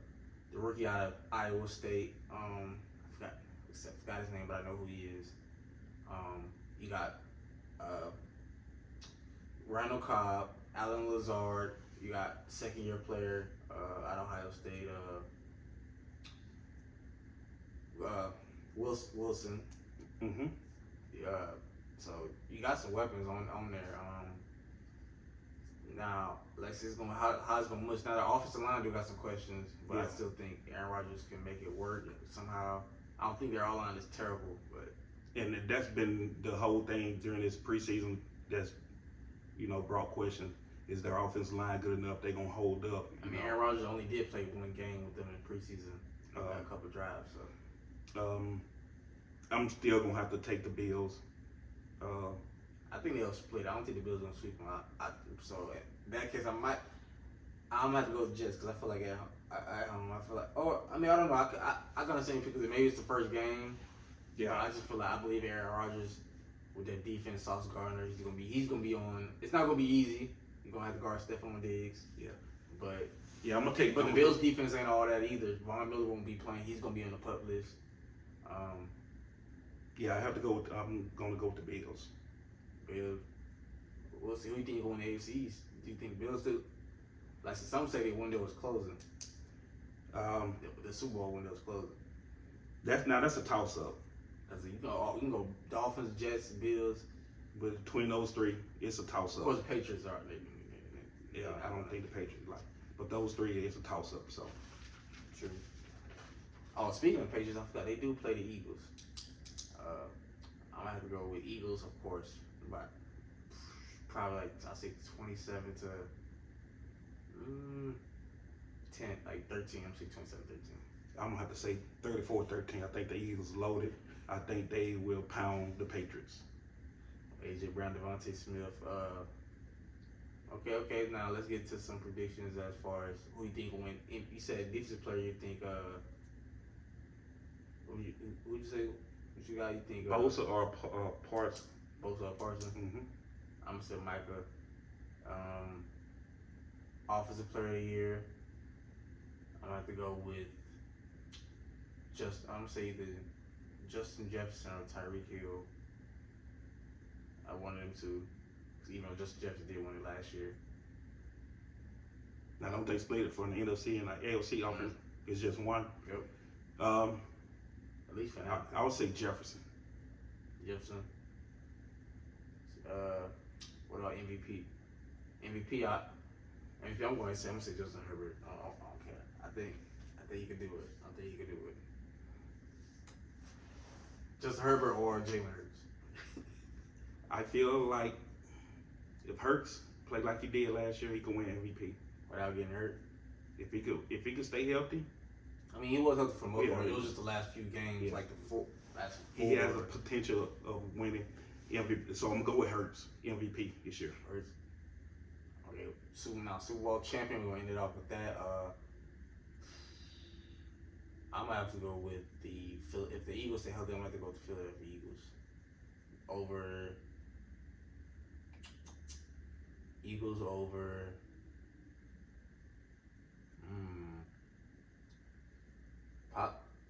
rookie out of Iowa State. I forgot his name, but I know who he is. You got Randall Cobb, Alan Lazard. You got second-year player out of Ohio State, Wilson. Mm-hmm. So you got some weapons on there. Now, like it's gonna how it's gonna mush. Now the offensive line do got some questions, but I still think Aaron Rodgers can make it work somehow. I don't think their O-line is terrible, but that's been the whole thing during this preseason. That's brought questions. Is their offensive line good enough? They gonna hold up? I mean, Aaron Rodgers only did play one game with them in preseason. A couple of drives. So I'm still gonna have to take the Bills. I think they'll split. I don't think the Bills gonna sweep them out. So in that case, I'm gonna have to go with Jets because I feel like I feel like. Or I mean, I don't know. I got the same pick because maybe it's the first game. Yeah. I just feel like I believe Aaron Rodgers with that defense, Sauce Gardner, he's gonna be on. It's not gonna be easy. You're gonna have to guard Stephon Diggs. Yeah. But I'm gonna take. But the Bills' defense ain't all that either. Von Miller won't be playing. He's gonna be on the pup list. I have to go. I'm gonna go with the Bills. Bills. We'll see. Who do you think will win the AFC East? Do you think Bills do? Like some say the window is closing. The Super Bowl window is closing. That's a toss up. You can go Dolphins, Jets, Bills. But between those three, it's a toss up. Of course, the Patriots are. I don't think the Patriots like. But those three, it's a toss up. So true. Oh, speaking of Patriots, I forgot they do play the Eagles. I'm gonna have to go with Eagles, of course, but probably like I'll say 27 to 10, like 13. I'm saying 27-13. I'm gonna have to say 34-13. I think the Eagles loaded. I think they will pound the Patriots. AJ Brown, Devontae Smith. Okay. Now let's get to some predictions as far as who you think will win. You said defensive player. You think Who'd you say? What you got? You think? Bosa or Parts. Bosa or Parsons? Mm-hmm. I'm gonna say Micah. Offensive Player of the Year. I'm gonna have to go with I'm gonna say either Justin Jefferson or Tyreek Hill. I wanted him to, even though Justin Jefferson did win it last year. Now, don't they split it for an NFC and like AFC offense? It's just one. Yep. At least for now. I would say Jefferson. Jefferson. What about MVP? MVP, I'm going to say Justin Herbert. I don't care. I think he can do it. Justin Herbert or Jalen Hurts. I feel like if Hurts played like he did last year, he could win MVP without getting hurt. If he could stay healthy. I mean, he was healthy for the most part. It was just the last few games, like last four. He has a potential of winning MVP. So I'm gonna go with Hurts MVP this year. Hurts. Okay, Super Bowl champion. We're gonna end it off with that. I'm gonna have to go with if the Eagles stay healthy, I'm gonna have to go with the Philadelphia Eagles over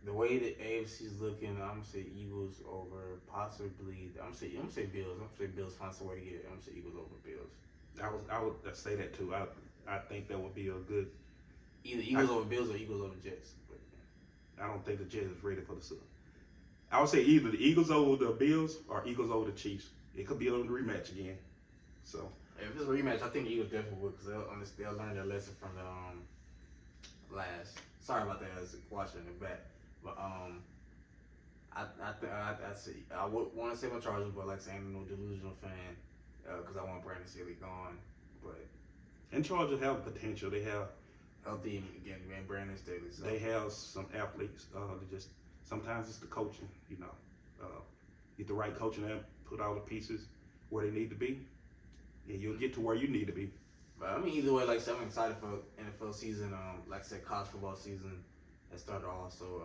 the way the AFC is looking. I'm gonna say Eagles over possibly. I'm gonna say Bills. I'm gonna say Bills find some way to get it. I'm gonna say Eagles over Bills. I would say that too. I think that would be a good. Either Eagles over Bills or Eagles over Jets. But, I don't think the Jets is ready for the Super. I would say either the Eagles over the Bills or Eagles over the Chiefs. It could be on the rematch again. So if it's a rematch, I think the Eagles definitely would, because they'll learn their lesson from the last. Sorry about that, as watching the back, but I would want to say my Chargers, but like saying I'm no delusional fan, because I want Brandon Staley gone, but. And Chargers have potential. They have healthy again, Brandon Staley. So. They have some athletes. Just sometimes it's the coaching. Get the right coaching and put all the pieces where they need to be, and you'll get to where you need to be. But I mean, either way, like I said, I'm excited for NFL season. Like I said, college football season that started also.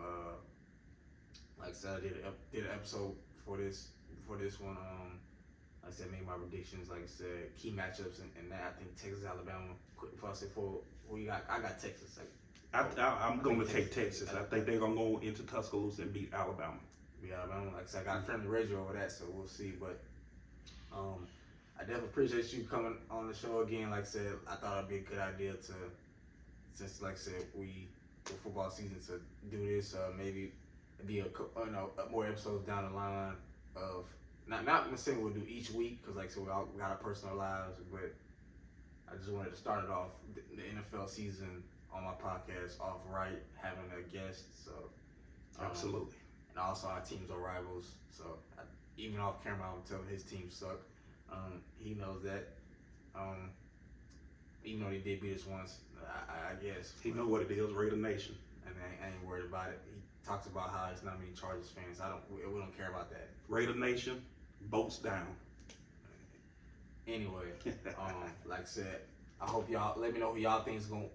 Like I said, I did an episode for this one. Like I said, made my predictions. Like I said, key matchups and that. I think Texas, Alabama. If I say for who you got, I got Texas. I'm going to take Texas. I think they're going to go into Tuscaloosa and beat Alabama. Like I said, I got a friendly radio over that, so we'll see. But I definitely appreciate you coming on the show again. Like I said, I thought it'd be a good idea since like I said, with football season, to do this. Maybe be more episodes down the line of not necessarily we'll do each week, because like I said, we got our personal lives, but I just wanted to start it off the NFL season on my podcast off right, having a guest. So absolutely. And also our teams are rivals. So even off camera, I'm telling his team suck. He knows that. Even though they did beat us once, I guess he know what it is. Raider Nation, and I ain't worried about it. He talks about how it's not many Chargers fans. We don't care about that. Raider Nation, boats down. Anyway, like I said, I hope y'all let me know who y'all think is what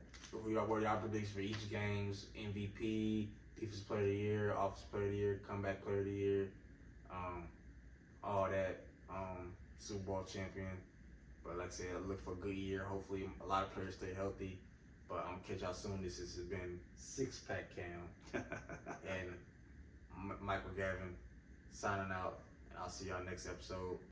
y'all predictions for each game's MVP, Defensive Player of the Year, Offensive Player of the Year, Comeback Player of the Year, all that, Super Bowl champion. But like I said, I look for a good year. Hopefully, a lot of players stay healthy. But I'm gonna catch y'all soon. This has been Six Pack Cam and Michael Gavin signing out. And I'll see y'all next episode.